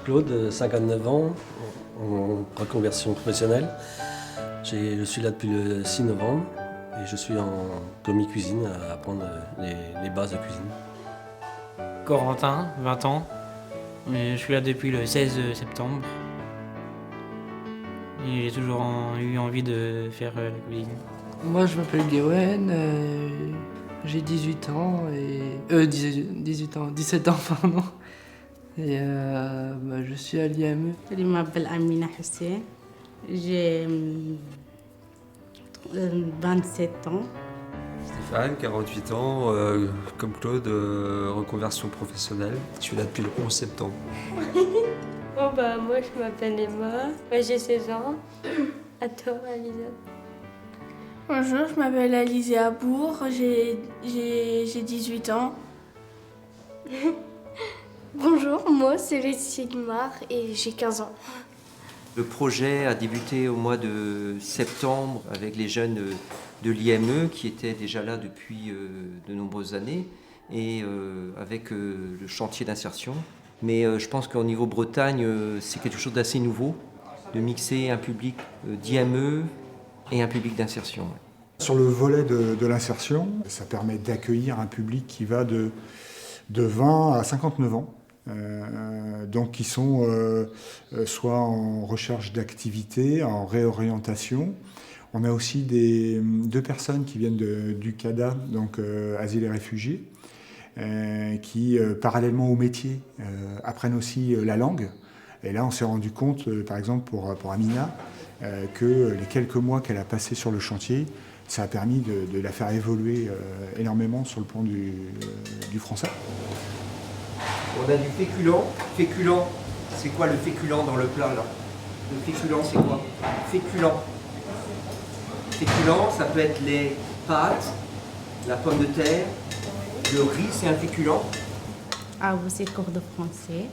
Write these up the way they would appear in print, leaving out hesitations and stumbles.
Claude, 59 ans, en reconversion professionnelle. Je suis là depuis le 6 novembre et je suis en commis cuisine à apprendre les bases de cuisine. Corentin, 20 ans. Et je suis là depuis le 16 septembre. Et j'ai toujours eu envie de faire la cuisine. Moi, je m'appelle Gawen, j'ai 18 ans et 18 ans, 17 ans pardon. Et je suis à l'IME. Je m'appelle Amina Hussein, j'ai 27 ans. Stéphane, 48 ans, comme Claude, reconversion professionnelle. Je suis là depuis le 11 septembre. Moi je m'appelle Emma, j'ai 16 ans. À toi, Alisa. Bonjour, je m'appelle Alizé Abour, j'ai 18 ans. Bonjour, moi c'est Laetitia Guimard et j'ai 15 ans. Le projet a débuté au mois de septembre avec les jeunes de l'IME qui étaient déjà là depuis de nombreuses années et avec le chantier d'insertion. Mais je pense qu'au niveau Bretagne, c'est quelque chose d'assez nouveau de mixer un public d'IME et un public d'insertion. Sur le volet de l'insertion, ça permet d'accueillir un public qui va de 20 à 59 ans. Donc qui sont soit en recherche d'activité, en réorientation. On a aussi deux personnes qui viennent du CADA, donc Asile et Réfugiés, qui parallèlement au métier apprennent aussi la langue. Et là on s'est rendu compte, par exemple pour Amina, que les quelques mois qu'elle a passés sur le chantier, ça a permis de la faire évoluer énormément sur le plan du français. On a du féculent. Féculent, c'est quoi le féculent dans le plat là? Le féculent, c'est quoi? Féculent. Féculent, ça peut être les pâtes, la pomme de terre, le riz, c'est un féculent. Ah, c'est cours de français,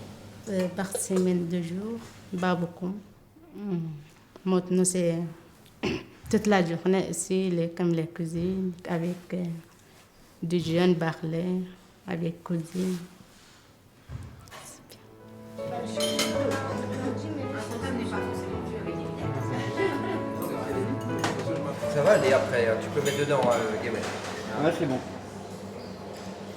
par semaine 2 jours, pas beaucoup. Maintenant, c'est toute la journée ici, comme les cuisines, avec du jeunes barlets, avec cuisine. Ça va aller après, tu peux mettre dedans, Gamet. Ouais, c'est bon.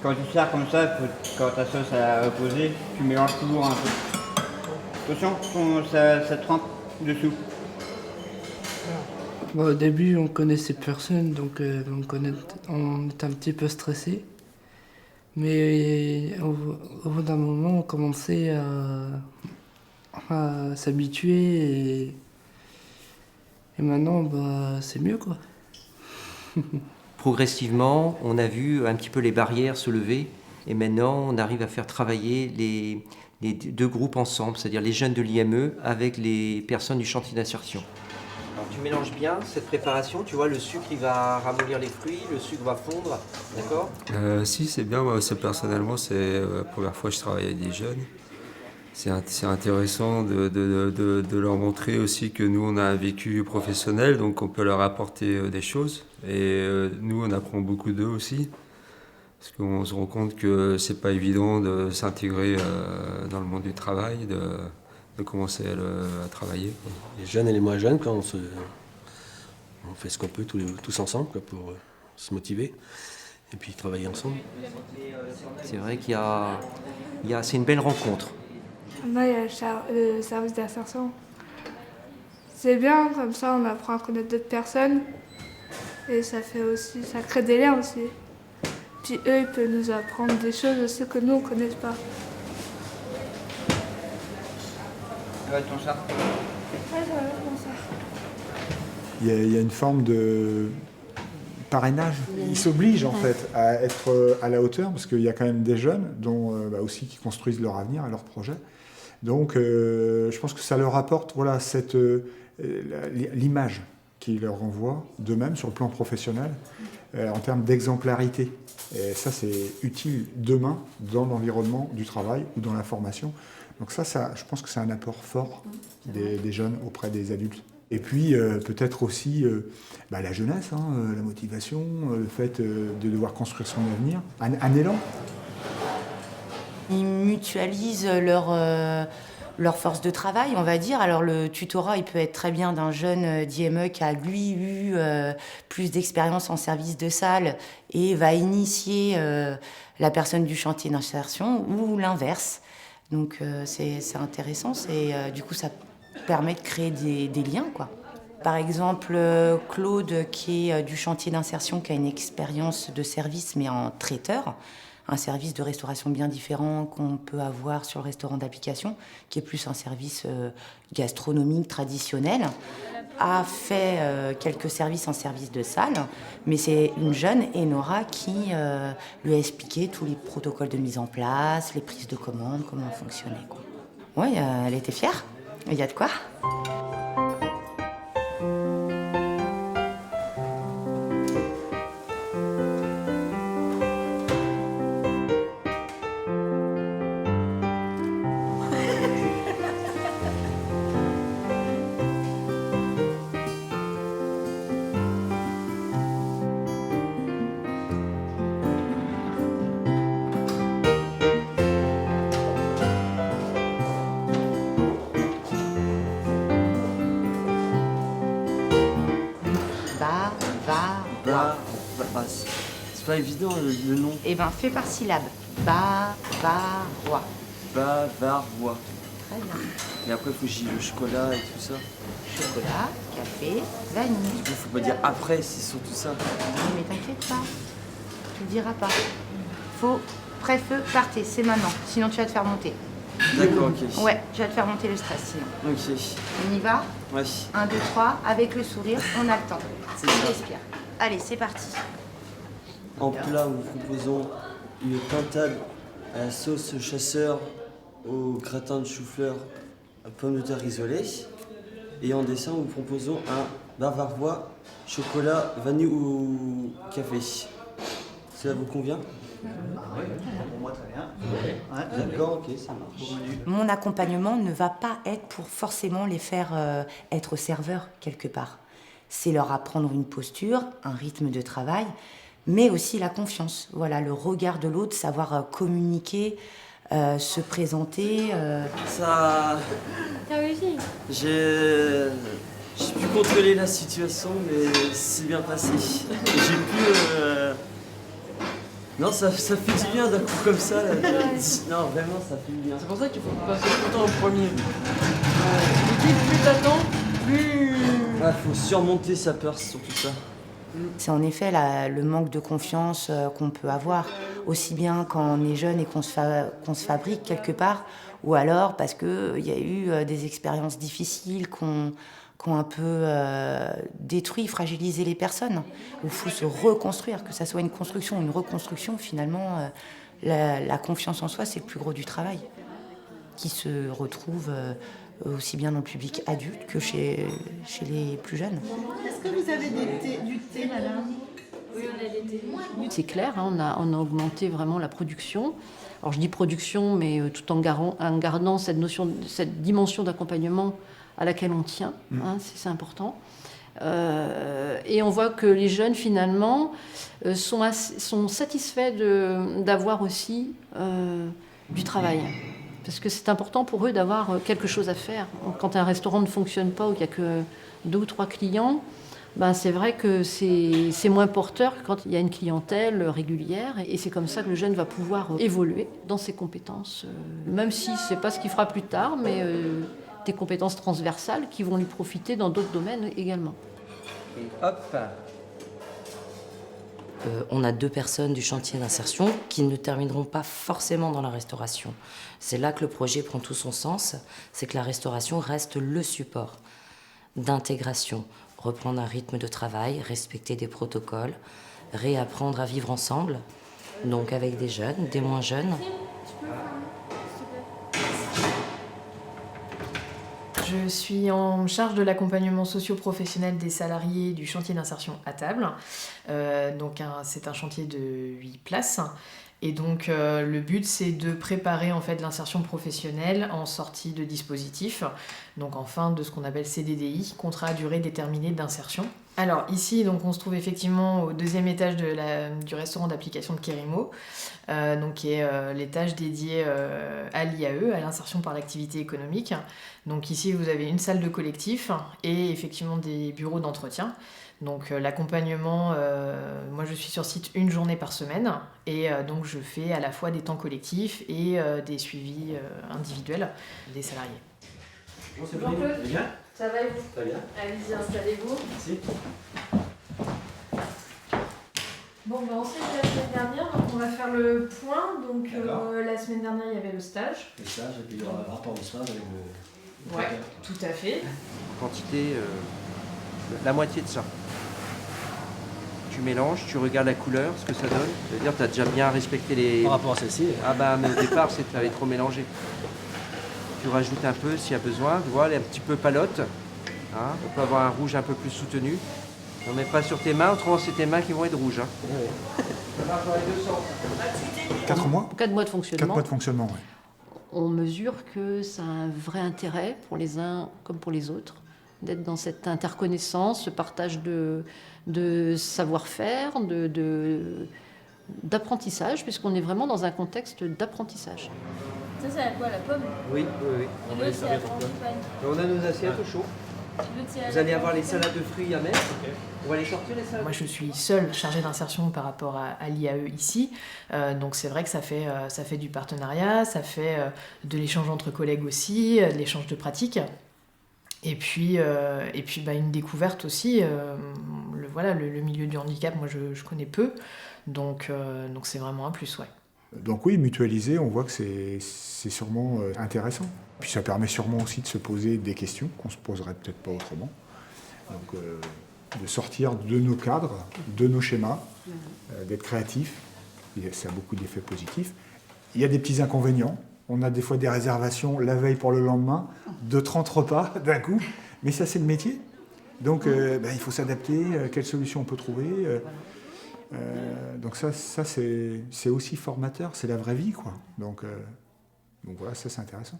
Quand tu sers comme ça, quand ta sauce a reposé, tu mélanges toujours un peu. Attention, ça trempe dessous. Bon, au début, on connaissait personne, donc on était un petit peu stressé. Mais au bout d'un moment, on commençait à s'habituer et maintenant, c'est mieux, quoi. Progressivement, on a vu un petit peu les barrières se lever et maintenant, on arrive à faire travailler les deux groupes ensemble, c'est-à-dire les jeunes de l'IME avec les personnes du chantier d'insertion. Alors, tu mélanges bien cette préparation, tu vois, le sucre il va ramollir les fruits, le sucre va fondre, d'accord? Si, c'est bien. Moi, personnellement, c'est la première fois que je travaille avec des jeunes. C'est intéressant de leur montrer aussi que nous, on a un vécu professionnel, donc on peut leur apporter des choses. Et nous, on apprend beaucoup d'eux aussi, parce qu'on se rend compte que c'est pas évident de s'intégrer dans le monde du travail, de commencer à travailler. Les jeunes et les moins jeunes, on fait ce qu'on peut tous ensemble pour se motiver et puis travailler ensemble. C'est vrai c'est une belle rencontre. Là, il y a le service d'insertion. C'est bien, comme ça on apprend à connaître d'autres personnes et ça crée des liens aussi. Puis eux, ils peuvent nous apprendre des choses aussi que nous, on ne connaît pas. Ça va être ton char? Ouais, ça va être mon ça. Il y a une forme de parrainage. Ils s'obligent en fait à être à la hauteur parce qu'il y a quand même des jeunes dont, aussi qui construisent leur avenir et leur projet. Donc je pense que ça leur apporte l'image qu'ils leur renvoient d'eux-mêmes sur le plan professionnel en termes d'exemplarité. Et ça c'est utile demain dans l'environnement du travail ou dans la formation. Donc ça je pense que c'est un apport fort des jeunes auprès des adultes. Et puis peut-être aussi la jeunesse, la motivation, le fait de devoir construire son avenir, un élan. Ils mutualisent leur force de travail, on va dire. Alors le tutorat, il peut être très bien d'un jeune d'IME qui a lui eu plus d'expérience en service de salle et va initier la personne du chantier d'insertion, ou l'inverse. Donc c'est intéressant, du coup ça permet de créer des liens, quoi. Par exemple, Claude, qui est du chantier d'insertion, qui a une expérience de service, mais en traiteur, un service de restauration bien différent qu'on peut avoir sur le restaurant d'application, qui est plus un service gastronomique traditionnel, a fait quelques services en service de salle, mais c'est une jeune, Enora, qui lui a expliqué tous les protocoles de mise en place, les prises de commandes, comment on fonctionnait, quoi. Oui, elle était fière, il y a de quoi. C'est pas évident le nom. Eh ben, fais par syllabe. Bavarois. Bavarois. Très bien. Et après, il faut que j'y le chocolat et tout ça. Chocolat, café, vanille. Du coup, faut pas dire après, c'est surtout ça. Mais t'inquiète pas, tu le diras pas. Faut pré-feu, partez, c'est maintenant. Sinon, tu vas te faire monter. D'accord, ok. Ouais, tu vas te faire monter le stress sinon. Ok. On y va? Ouais. 1, 2, 3, avec le sourire, on a le temps. C'est ça. Respire. Allez, c'est parti. En plat, nous proposons une pintade à la sauce chasseur au gratin de chou-fleur à pommes de terre isolées. Et en dessert, nous proposons un bavarois, chocolat, vanille ou café. Cela vous convient? Pour moi, très bien. D'accord, ok, ça marche. Mon accompagnement ne va pas être pour forcément les faire être serveurs quelque part. C'est leur apprendre une posture, un rythme de travail, mais aussi la confiance. Voilà, le regard de l'autre, savoir communiquer, se présenter. Ça... T'as réussi? J'ai pu contrôler la situation, mais c'est bien passé. J'ai pu... Non, ça fait du bien d'un coup comme ça. Là. Non, vraiment, ça fait du bien. C'est pour ça qu'il faut passer tout le temps au premier. Plus t'attends, plus... Il faut surmonter sa peur sur tout ça. C'est en effet le manque de confiance qu'on peut avoir, aussi bien quand on est jeune et qu'on se fabrique quelque part, ou alors parce qu'il y a eu des expériences difficiles qui ont un peu détruit, fragilisé les personnes, où il faut se reconstruire, que ça soit une construction ou une reconstruction, finalement, la confiance en soi, c'est le plus gros du travail, qui se retrouve aussi bien dans le public adulte que chez les plus jeunes. Est-ce que vous avez du thé, madame? Oui, on a des thés. C'est clair, hein, on a augmenté vraiment la production. Alors je dis production, mais tout en gardant cette dimension d'accompagnement à laquelle on tient, hein, c'est important. Et on voit que les jeunes, finalement, sont satisfaits d'avoir aussi du travail. Parce que c'est important pour eux d'avoir quelque chose à faire. Quand un restaurant ne fonctionne pas ou qu'il n'y a que 2 ou 3 clients, ben c'est vrai que c'est moins porteur que quand il y a une clientèle régulière. Et c'est comme ça que le jeune va pouvoir évoluer dans ses compétences, même si ce n'est pas ce qu'il fera plus tard, mais des compétences transversales qui vont lui profiter dans d'autres domaines également. Et hop. On a 2 personnes du chantier d'insertion qui ne termineront pas forcément dans la restauration. C'est là que le projet prend tout son sens, c'est que la restauration reste le support d'intégration, reprendre un rythme de travail, respecter des protocoles, réapprendre à vivre ensemble, donc avec des jeunes, des moins jeunes. Je suis en charge de l'accompagnement socio-professionnel des salariés du chantier d'insertion à table. C'est un chantier de 8 places. Et donc le but, c'est de préparer en fait l'insertion professionnelle en sortie de dispositif, donc en fin de ce qu'on appelle CDDI, contrat à durée déterminée d'insertion. Alors ici, donc, on se trouve effectivement au 2e étage du restaurant d'application de Kérimo, donc, qui est l'étage dédié à l'IAE, à l'insertion par l'activité économique. Donc ici, vous avez une salle de collectif et effectivement des bureaux d'entretien. Donc l'accompagnement, moi je suis sur site une journée par semaine et donc je fais à la fois des temps collectifs et des suivis individuels des salariés. Bonjour, Jean-Claude, c'est bien. Ça va et vous? Très bien. Allez-y, installez-vous. Merci. Bon, bah ensuite, la semaine dernière, donc on va faire le point. Donc la semaine dernière, il y avait le stage. Le stage, et puis il y aura le rapport du stage avec le... Ouais, tout à fait. Quantité, la moitié de ça. Tu mélanges, tu regardes la couleur, ce que ça donne. C'est-à-dire que tu as déjà bien respecté les... Par rapport à celle-ci. Ah bah, mais au départ, tu avais trop mélangé. Tu rajoutes un peu s'il y a besoin. Tu vois, elle est un petit peu palote. Hein, on peut avoir un rouge un peu plus soutenu. N'en mets pas sur tes mains, autrement c'est tes mains qui vont être rouges. Hein. Oui. Ça marche dans les deux sens. 4 mois 4 mois de fonctionnement. 4 mois de fonctionnement, oui. On mesure que ça a un vrai intérêt pour les uns comme pour les autres, d'être dans cette interconnaissance, ce partage de savoir-faire, d'apprentissage, puisqu'on est vraiment dans un contexte d'apprentissage. Ça, c'est à quoi, la pomme? Oui, oui, oui. Et l'autre, c'est la frangipane. On a nos assiettes au chaud. Vous allez avoir les salades de fruits à mettre. On va les sortir, les salades. Moi, je suis seule chargée d'insertion par rapport à l'IAE ici. Donc, c'est vrai que ça fait du partenariat, ça fait de l'échange entre collègues aussi, de l'échange de pratiques. Et puis une découverte aussi. Le milieu du handicap, moi, je connais peu. Donc c'est vraiment un plus, ouais. Donc oui, mutualiser, on voit que c'est sûrement intéressant. Puis ça permet sûrement aussi de se poser des questions qu'on se poserait peut-être pas autrement. Donc de sortir de nos cadres, de nos schémas, d'être créatif. Et ça a beaucoup d'effets positifs. Il y a des petits inconvénients. On a des fois des réservations la veille pour le lendemain, de 30 repas d'un coup. Mais ça, c'est le métier. Donc il faut s'adapter. Quelle solution on peut trouver donc ça c'est aussi formateur, c'est la vraie vie, quoi. Donc voilà, ça c'est intéressant.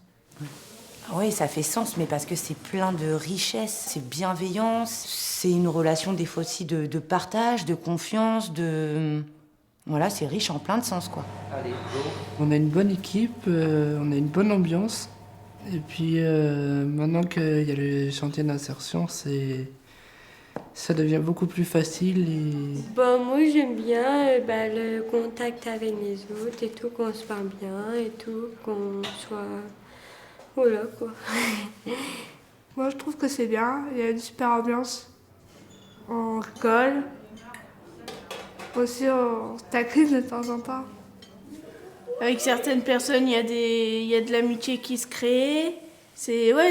Oui, ça fait sens, mais parce que c'est plein de richesse, c'est bienveillance, c'est une relation des fois aussi de partage, de confiance, voilà, c'est riche en plein de sens, quoi. Allez, go. On a une bonne équipe, on a une bonne ambiance, et puis maintenant qu'il y a le chantier d'insertion, ça devient beaucoup plus facile. Moi j'aime bien le contact avec les autres et tout, qu'on se parle bien et tout, qu'on soit... Voilà quoi. Moi je trouve que c'est bien, il y a une super ambiance. On rigole. Aussi on se taquine de temps en temps. Avec certaines personnes, il y a de l'amitié qui se crée.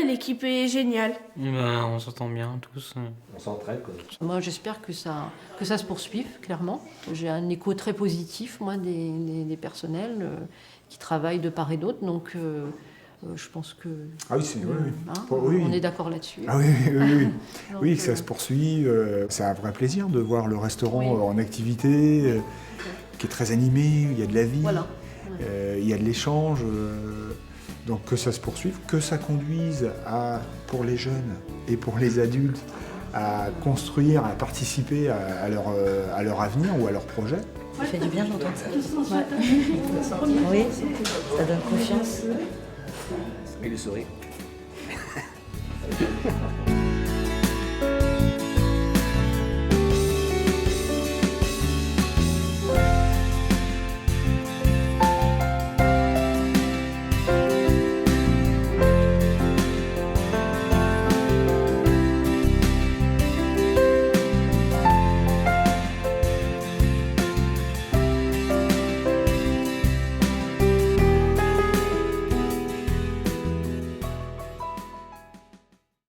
L'équipe est géniale. On s'entend bien tous. On s'entraide, quoi. Moi, j'espère que ça se poursuive, clairement. J'ai un écho très positif, moi, des personnels qui travaillent de part et d'autre. Donc, je pense que... Ah oui, on est d'accord là-dessus. Ah oui. Donc, oui, que ça se poursuit. C'est un vrai plaisir de voir le restaurant en activité, qui est très animé, il y a de la vie, voilà. Il y a de l'échange. Donc que ça se poursuive, que ça conduise pour les jeunes et pour les adultes, à construire, à participer à leur avenir ou à leur projet. Ça fait du bien d'entendre ça. Ouais. Oui, ça donne confiance. Et le souris.